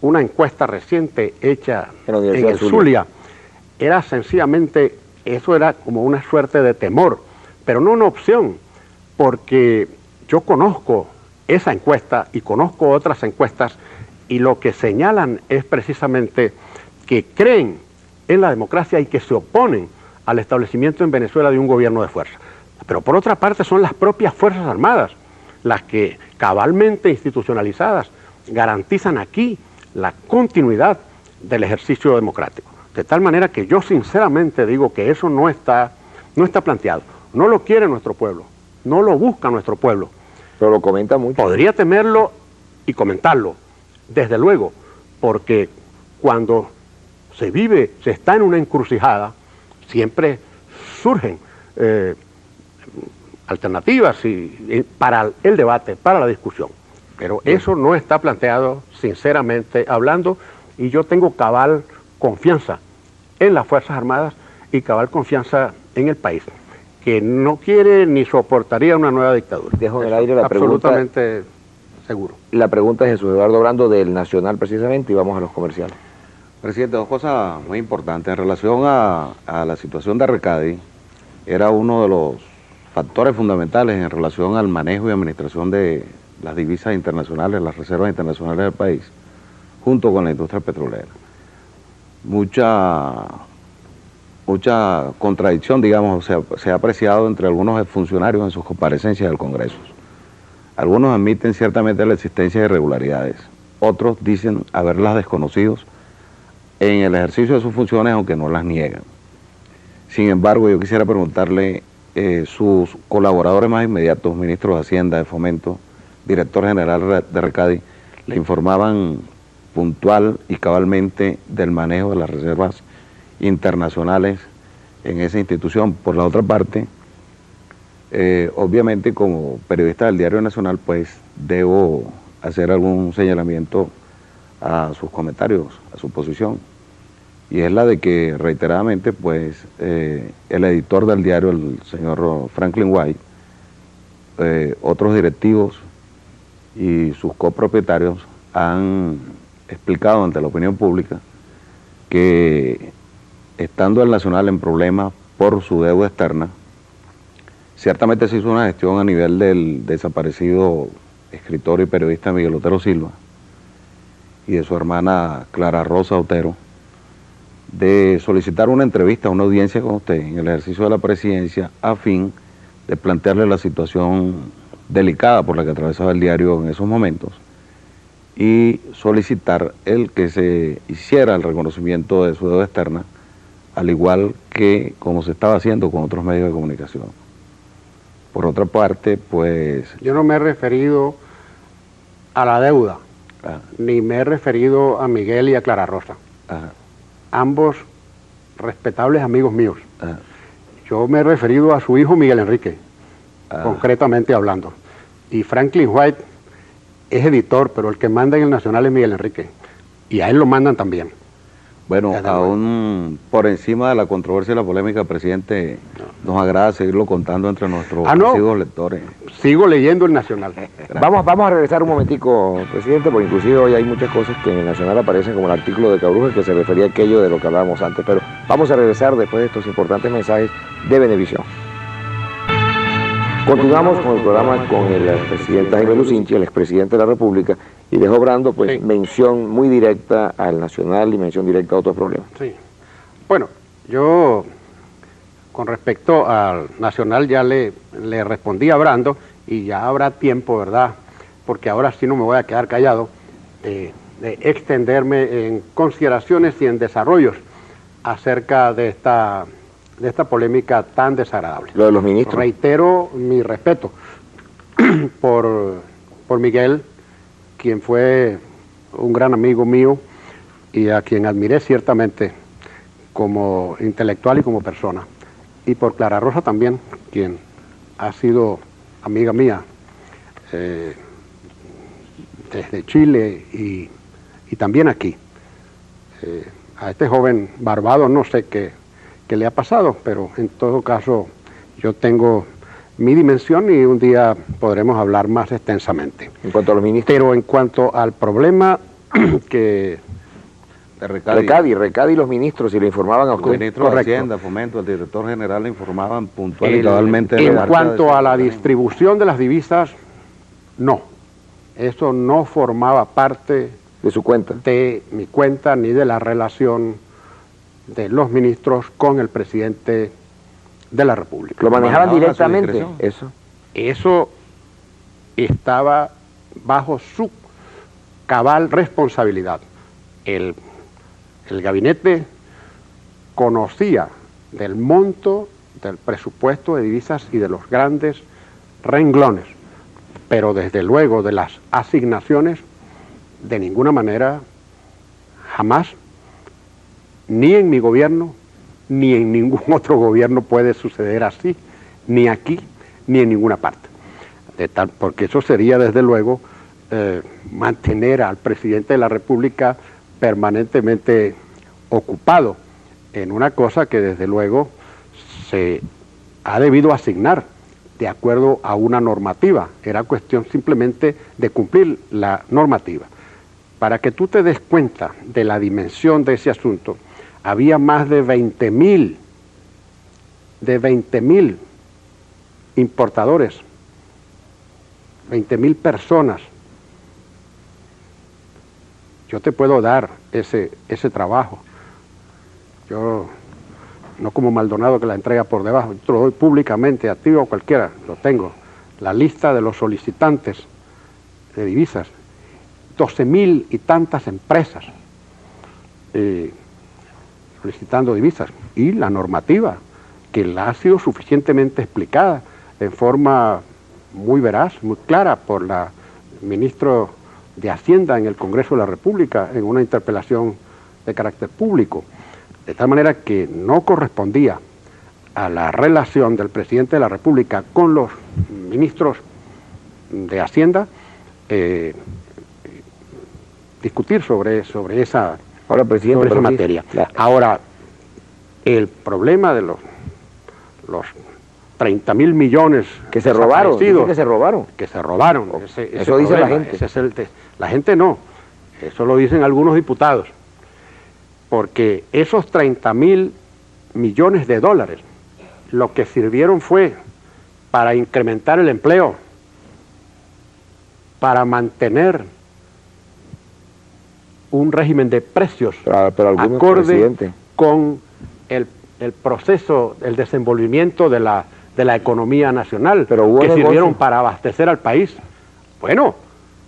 una encuesta reciente hecha en el Zulia, era sencillamente, eso era como una suerte de temor, pero no una opción, porque yo conozco esa encuesta y conozco otras encuestas y lo que señalan es precisamente que creen en la democracia y que se oponen al establecimiento en Venezuela de un gobierno de fuerza. Pero por otra parte son las propias Fuerzas Armadas las que cabalmente institucionalizadas garantizan aquí la continuidad del ejercicio democrático. De tal manera que yo sinceramente digo que eso no está planteado. No lo quiere nuestro pueblo, no lo busca nuestro pueblo. Pero lo comenta mucho. Podría temerlo y comentarlo, desde luego, porque cuando se está en una encrucijada, siempre surgen alternativas para el debate, para la discusión. Pero eso no está planteado, sinceramente hablando, y yo tengo cabal confianza en las Fuerzas Armadas y cabal confianza en el país, que no quiere ni soportaría una nueva dictadura. Dejo en el aire la pregunta. Absolutamente seguro. La pregunta es Jesús Eduardo Brando del Nacional precisamente y vamos a los comerciales. Presidente, dos cosas muy importantes. En relación a la situación de Recadi, era uno de los factores fundamentales en relación al manejo y administración de las divisas internacionales, las reservas internacionales del país, junto con la industria petrolera. Mucha contradicción, digamos, se ha apreciado entre algunos funcionarios en sus comparecencias del Congreso. Algunos admiten ciertamente la existencia de irregularidades, otros dicen haberlas desconocido en el ejercicio de sus funciones, aunque no las niegan. Sin embargo, yo quisiera preguntarle, sus colaboradores más inmediatos, ministros de Hacienda, de Fomento, director general de Recadi, le informaban puntual y cabalmente del manejo de las reservas internacionales en esa institución. Por la otra parte, obviamente como periodista del Diario Nacional, pues debo hacer algún señalamiento a sus comentarios, a su posición, y es la de que reiteradamente pues el editor del diario, el señor Franklin White, otros directivos y sus copropietarios han explicado ante la opinión pública que estando el Nacional en problemas por su deuda externa, ciertamente se hizo una gestión a nivel del desaparecido escritor y periodista Miguel Otero Silva y de su hermana Clara Rosa Otero, de solicitar una entrevista, una audiencia con usted en el ejercicio de la presidencia a fin de plantearle la situación delicada por la que atravesaba el diario en esos momentos y solicitar el que se hiciera el reconocimiento de su deuda externa, al igual que como se estaba haciendo con otros medios de comunicación. Por otra parte, pues... Yo no me he referido a la deuda, ni me he referido a Miguel y a Clara Rosa. Ambos respetables amigos míos. Yo me he referido a su hijo Miguel Enrique, concretamente hablando. Y Franklin White es editor, pero el que manda en el Nacional es Miguel Enrique. Y a él lo mandan también. Bueno, aún por encima de la controversia y la polémica, presidente, nos agrada seguirlo contando entre nuestros asiduos lectores. Sigo leyendo el Nacional. Vamos a regresar un momentico, presidente, porque inclusive hoy hay muchas cosas que en el Nacional aparecen, como el artículo de Cabruja que se refería a aquello de lo que hablábamos antes, pero vamos a regresar después de estos importantes mensajes de Venevisión. Continuamos con el programa con el presidente Jaime Lucinchi, el expresidente de la República, y dejó Brando pues mención muy directa al Nacional y mención directa a otros problemas. Sí. Bueno, yo con respecto al Nacional ya le respondí a Brando y ya habrá tiempo, ¿verdad? Porque ahora sí no me voy a quedar callado, de extenderme en consideraciones y en desarrollos acerca de esta polémica tan desagradable. Lo de los ministros. Reitero mi respeto por Miguel, quien fue un gran amigo mío y a quien admiré ciertamente como intelectual y como persona. Y por Clara Rosa también, quien ha sido amiga mía desde Chile y también aquí. A este joven Barbado no sé qué le ha pasado, pero en todo caso yo tengo mi dimensión y un día podremos hablar más extensamente. En cuanto a los ministros. Pero en cuanto al problema que... De Recadi y los ministros, si le informaban a usted. Los ministros de Hacienda, Fomento, el director general le informaban puntual y cabalmente. En cuanto a la distribución de las divisas, no. Eso no formaba parte de su cuenta, de mi cuenta, ni de la relación de los ministros con el presidente de la República. ¿Lo manejaban directamente? Eso estaba bajo su cabal responsabilidad. El gabinete conocía del monto del presupuesto de divisas y de los grandes renglones, pero desde luego de las asignaciones, de ninguna manera, jamás, ni en mi gobierno, ni en ningún otro gobierno puede suceder así, ni aquí, ni en ninguna parte. Porque eso sería, desde luego, mantener al presidente de la República permanentemente ocupado en una cosa que, desde luego, se ha debido asignar de acuerdo a una normativa. Era cuestión simplemente de cumplir la normativa. Para que tú te des cuenta de la dimensión de ese asunto, había más de 20.000 importadores, 20.000 personas. Yo te puedo dar ese trabajo. Yo, no como Maldonado que la entrega por debajo, yo te lo doy públicamente a ti o a cualquiera, lo tengo. La lista de los solicitantes de divisas, 12.000 y tantas empresas solicitando divisas, y la normativa, que la ha sido suficientemente explicada en forma muy veraz, muy clara por la ministra de Hacienda en el Congreso de la República en una interpelación de carácter público. de tal manera que no correspondía a la relación del presidente de la República con los ministros de Hacienda discutir sobre esa, Ahora, presidente, sobre esa materia. Ahora, el problema de los 30.000 millones que se robaron, que se robaron. Eso dice la gente. La gente no, eso lo dicen algunos diputados, porque esos 30.000 millones de dólares lo que sirvieron fue para incrementar el empleo, para mantener un régimen de precios acorde con el proceso, el desenvolvimiento de la economía nacional, que sirvieron para abastecer al país. Bueno.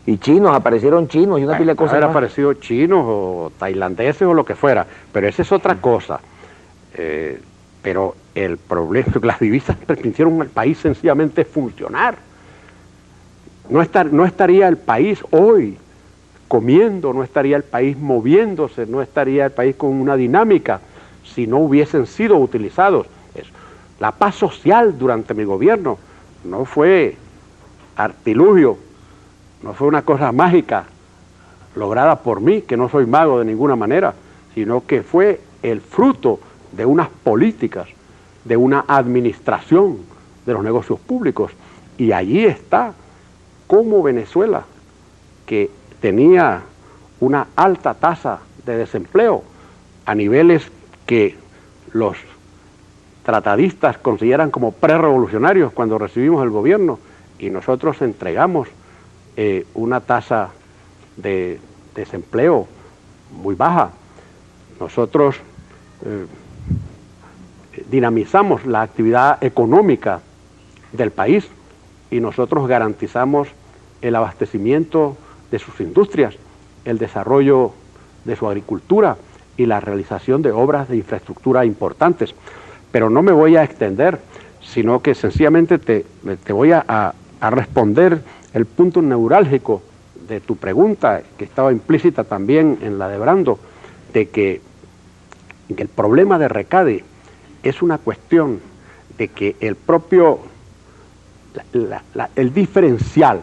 Y chinos, aparecieron chinos y una pila de cosas más. Aparecido chinos o tailandeses o lo que fuera, pero esa es otra cosa. Pero el problema, las divisas permitieron al país sencillamente funcionar. No estaría el país hoy comiendo, no estaría el país moviéndose, no estaría el país con una dinámica si no hubiesen sido utilizados. La paz social durante mi gobierno no fue artilugio, no fue una cosa mágica lograda por mí, que no soy mago de ninguna manera, sino que fue el fruto de unas políticas, de una administración de los negocios públicos. Y allí está cómo Venezuela, que tenía una alta tasa de desempleo a niveles que los tratadistas consideran como prerrevolucionarios cuando recibimos el gobierno, y nosotros entregamos una tasa de desempleo muy baja. Nosotros dinamizamos la actividad económica del país y nosotros garantizamos el abastecimiento de sus industrias, el desarrollo de su agricultura y la realización de obras de infraestructura importantes. Pero no me voy a extender, sino que sencillamente te voy a responder el punto neurálgico de tu pregunta, que estaba implícita también en la de Brando, de que el problema de Recade es una cuestión de que el propio, el diferencial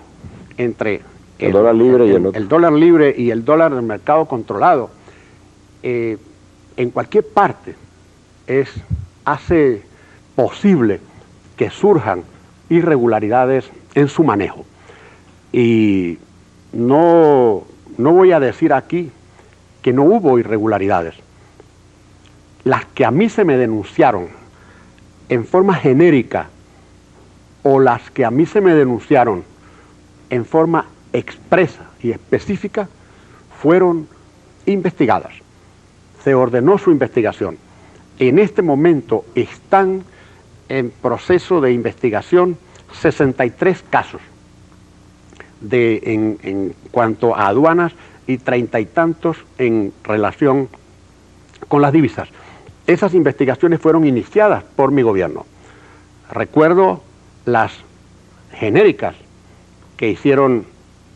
entre el dólar libre y el otro. El dólar libre y el dólar del mercado controlado, en cualquier parte hace posible que surjan irregularidades en su manejo. Y no voy a decir aquí que no hubo irregularidades. Las que a mí se me denunciaron en forma genérica o las que a mí se me denunciaron en forma expresa y específica fueron investigadas. Se ordenó su investigación. En este momento están en proceso de investigación 63 casos en cuanto a aduanas y 30 y tantos en relación con las divisas. Esas investigaciones fueron iniciadas por mi gobierno. Recuerdo las genéricas que hicieron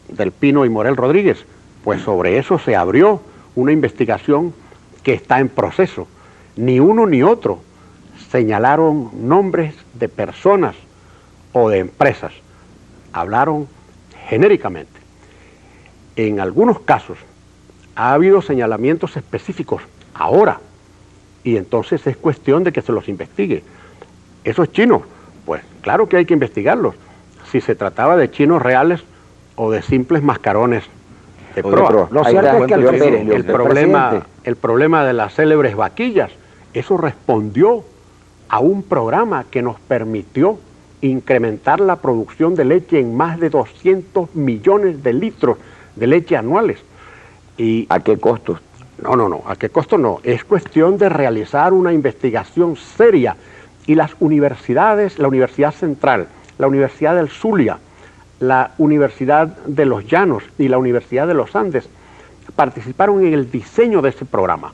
Del Pino y Morel Rodríguez, pues sobre eso se abrió una investigación que está en proceso. Ni uno ni otro señalaron nombres de personas o de empresas, hablaron genéricamente. En algunos casos ha habido señalamientos específicos ahora, y entonces es cuestión de que se los investigue. Esos chinos, pues claro que hay que investigarlos, si se trataba de chinos reales o de simples mascarones de proa. Lo cierto es que el problema de las célebres vaquillas, eso respondió a un programa que nos permitió incrementar la producción de leche en más de 200 millones de litros de leche anuales. Y ¿a qué costo? No, ¿a qué costo no? Es cuestión de realizar una investigación seria, y las universidades, la Universidad Central, la Universidad del Zulia, la Universidad de los Llanos y la Universidad de los Andes participaron en el diseño de ese programa.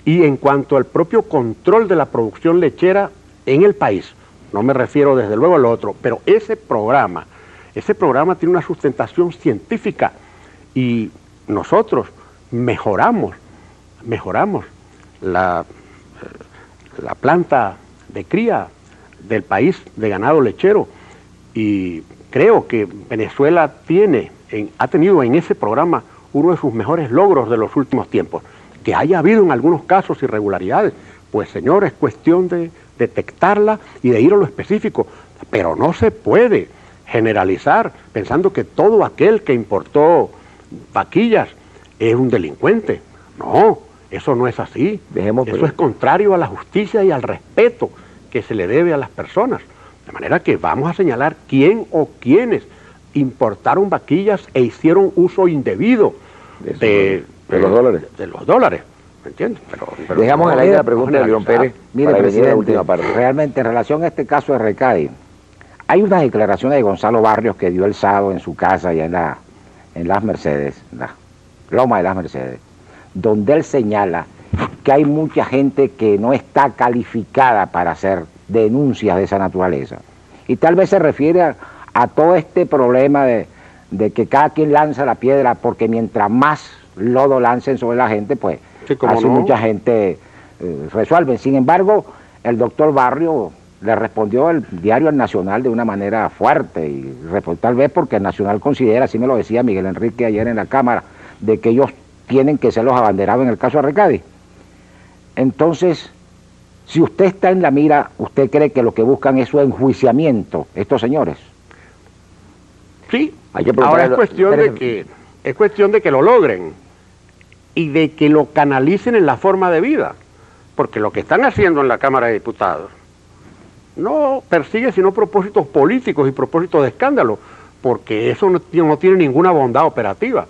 Y en cuanto al propio control de la producción lechera en el país, no me refiero desde luego a lo otro, pero ese programa tiene una sustentación científica, y nosotros mejoramos la planta de cría del país de ganado lechero, y creo que Venezuela ha tenido en ese programa uno de sus mejores logros de los últimos tiempos. Que haya habido en algunos casos irregularidades, pues señor, es cuestión de detectarla y de ir a lo específico, pero no se puede generalizar pensando que todo aquel que importó vaquillas es un delincuente. No, eso no es así. Eso es contrario a la justicia y al respeto que se le debe a las personas. De manera que vamos a señalar quién o quiénes importaron vaquillas e hicieron uso indebido de los dólares. De los dólares, ¿me entiendes? Pero dejamos en la idea la pregunta de León Pérez. Mire, presidente, la última parte. Realmente en relación a este caso de Recadi, hay unas declaraciones de Gonzalo Barrios que dio el sábado en su casa allá en Las Mercedes, en la Loma de Las Mercedes, donde él señala que hay mucha gente que no está calificada para hacer denuncias de esa naturaleza. Y tal vez se refiere a todo este problema de que cada quien lanza la piedra, porque mientras más lodo lancen sobre la gente, pues sí, así mucha gente resuelve. Sin embargo, el doctor Barrio le respondió al diario El Nacional de una manera fuerte, y tal vez porque el Nacional considera, así me lo decía Miguel Enrique ayer en la Cámara, de que ellos tienen que ser los abanderados en el caso de Recadi. Entonces, si usted está en la mira, ¿usted cree que lo que buscan es su enjuiciamiento, estos señores? Sí, ahora es cuestión de que lo logren y de que lo canalicen en la forma de vida, porque lo que están haciendo en la Cámara de Diputados no persigue sino propósitos políticos y propósitos de escándalo, porque eso no tiene ninguna bondad operativa.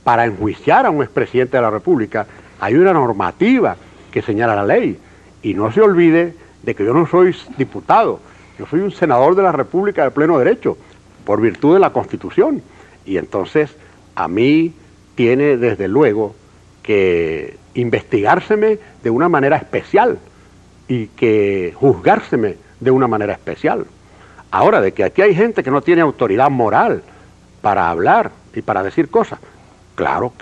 Para enjuiciar a un expresidente de la República hay una normativa que señala la ley, y no se olvide de que yo no soy diputado, yo soy un senador de la República de pleno derecho, por virtud de la Constitución, y entonces a mí tiene desde luego que investigárseme de una manera especial y que juzgárseme de una manera especial. Ahora, de que aquí hay gente que no tiene autoridad moral para hablar y para decir cosas, claro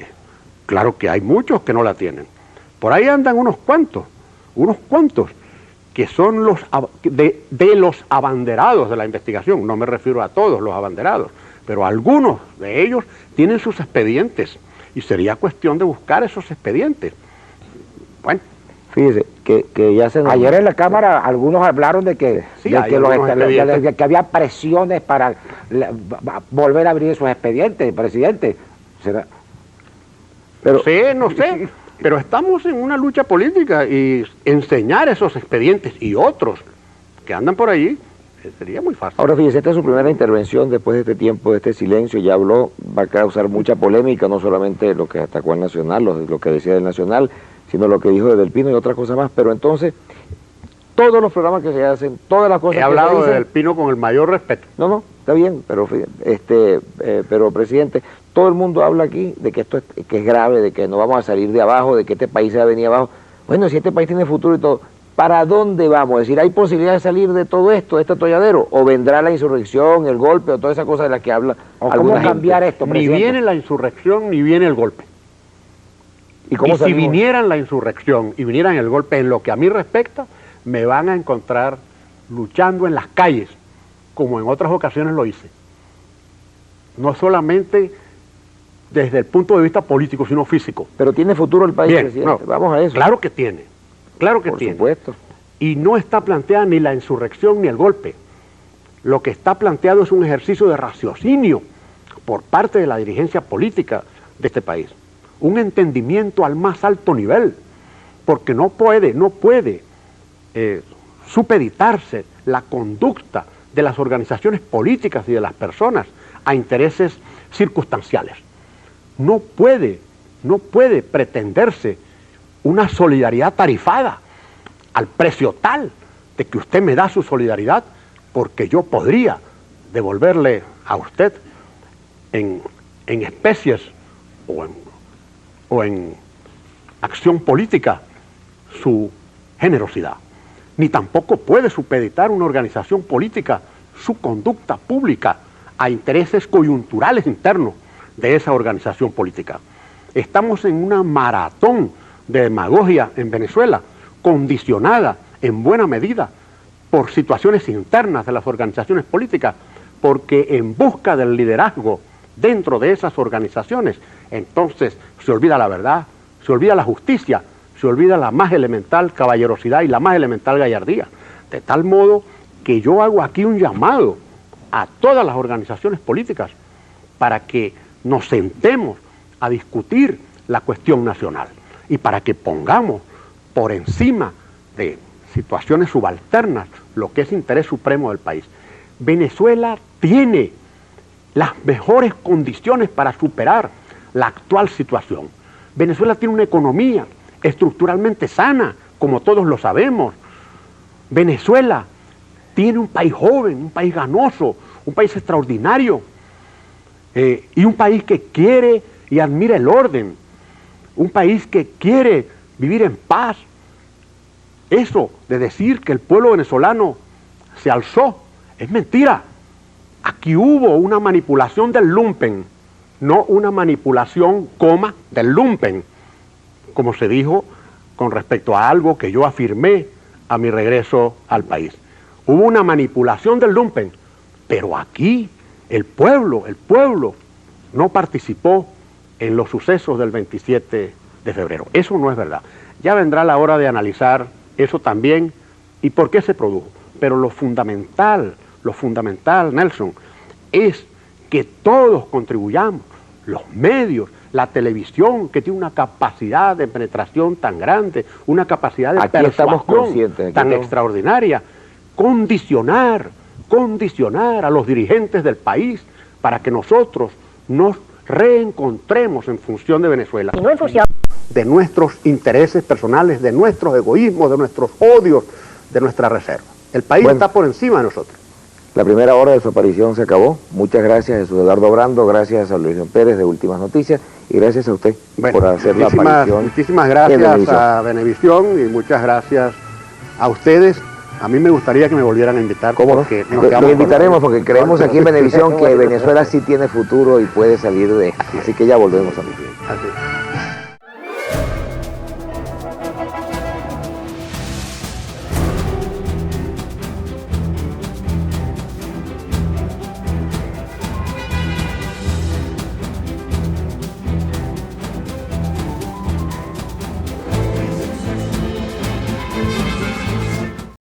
que hay muchos que no la tienen. Por ahí andan unos cuantos que son los abanderados de la investigación. No me refiero a todos los abanderados, pero algunos de ellos tienen sus expedientes y sería cuestión de buscar esos expedientes. Bueno, fíjese que ya se... Ayer en la Cámara algunos hablaron de que, sí, de que había presiones para volver a abrir esos expedientes, presidente. ¿Será? Pero, sí, no sé, pero estamos en una lucha política y enseñar esos expedientes y otros que andan por allí sería muy fácil. Ahora fíjese, esta es su primera intervención después de este tiempo, de este silencio, ya habló, va a causar mucha polémica, no solamente lo que atacó al Nacional, lo que decía del Nacional, sino lo que dijo de Del Pino y otras cosas más, pero entonces, todos los programas que se hacen, todas las cosas que se dicen... He hablado de Del Pino con el mayor respeto. No, está bien, pero presidente, todo el mundo habla aquí de que esto que es grave, de que no vamos a salir de abajo, de que este país se va a venir abajo. Bueno, si este país tiene futuro y todo, ¿para dónde vamos? Es decir, ¿hay posibilidad de salir de todo esto, de este atolladero? ¿O vendrá la insurrección, el golpe, o toda esa cosa de la que habla ¿Cómo cambiar esto, presidente? Ni viene la insurrección, ni viene el golpe. Y si vinieran la insurrección y vinieran el golpe, en lo que a mí respecta, me van a encontrar luchando en las calles, como en otras ocasiones lo hice. No solamente desde el punto de vista político, sino físico. Pero tiene futuro el país, presidente. No, vamos a eso. Claro que tiene, claro que tiene. Por supuesto. Y no está planteada ni la insurrección ni el golpe. Lo que está planteado es un ejercicio de raciocinio por parte de la dirigencia política de este país. Un entendimiento al más alto nivel, porque no puede supeditarse la conducta de las organizaciones políticas y de las personas a intereses circunstanciales. No puede pretenderse una solidaridad tarifada al precio tal de que usted me da su solidaridad porque yo podría devolverle a usted en especies o en acción política su generosidad. Ni tampoco puede supeditar una organización política su conducta pública a intereses coyunturales internos de esa organización política. Estamos en una maratón de demagogia en Venezuela, condicionada en buena medida por situaciones internas de las organizaciones políticas, porque en busca del liderazgo dentro de esas organizaciones, entonces se olvida la verdad, se olvida la justicia, se olvida la más elemental caballerosidad y la más elemental gallardía. De tal modo que yo hago aquí un llamado a todas las organizaciones políticas para que nos sentemos a discutir la cuestión nacional y para que pongamos por encima de situaciones subalternas lo que es interés supremo del país. Venezuela tiene las mejores condiciones para superar la actual situación. Venezuela tiene una economía estructuralmente sana, como todos lo sabemos. Venezuela tiene un país joven, un país ganoso, un país extraordinario, y un país que quiere y admira el orden, un país que quiere vivir en paz. Eso de decir que el pueblo venezolano se alzó es mentira. Aquí hubo una manipulación del lumpen, no una manipulación, del lumpen, como se dijo con respecto a algo que yo afirmé a mi regreso al país. Hubo una manipulación del lumpen, pero aquí el pueblo no participó en los sucesos del 27 de febrero. Eso no es verdad. Ya vendrá la hora de analizar eso también y por qué se produjo. Pero lo fundamental, Nelson, es que todos contribuyamos, los medios, la televisión, que tiene una capacidad de penetración tan grande, una capacidad de persuasión tan extraordinaria, condicionar a los dirigentes del país para que nosotros nos reencontremos en función de Venezuela, y no en función de nuestros intereses personales, de nuestros egoísmos, de nuestros odios, de nuestra reserva. El país está por encima de nosotros. La primera hora de su aparición se acabó. Muchas gracias, Jesús Eduardo Brando, gracias a Luis Pérez de Últimas Noticias y gracias a usted por hacer la aparición. Muchísimas gracias a Venevisión y muchas gracias a ustedes. A mí me gustaría que me volvieran a invitar. ¿Cómo no? Lo invitaremos porque creemos aquí en Venevisión que Venezuela sí tiene futuro y puede salir de esto. Así que ya volvemos a mi tiempo.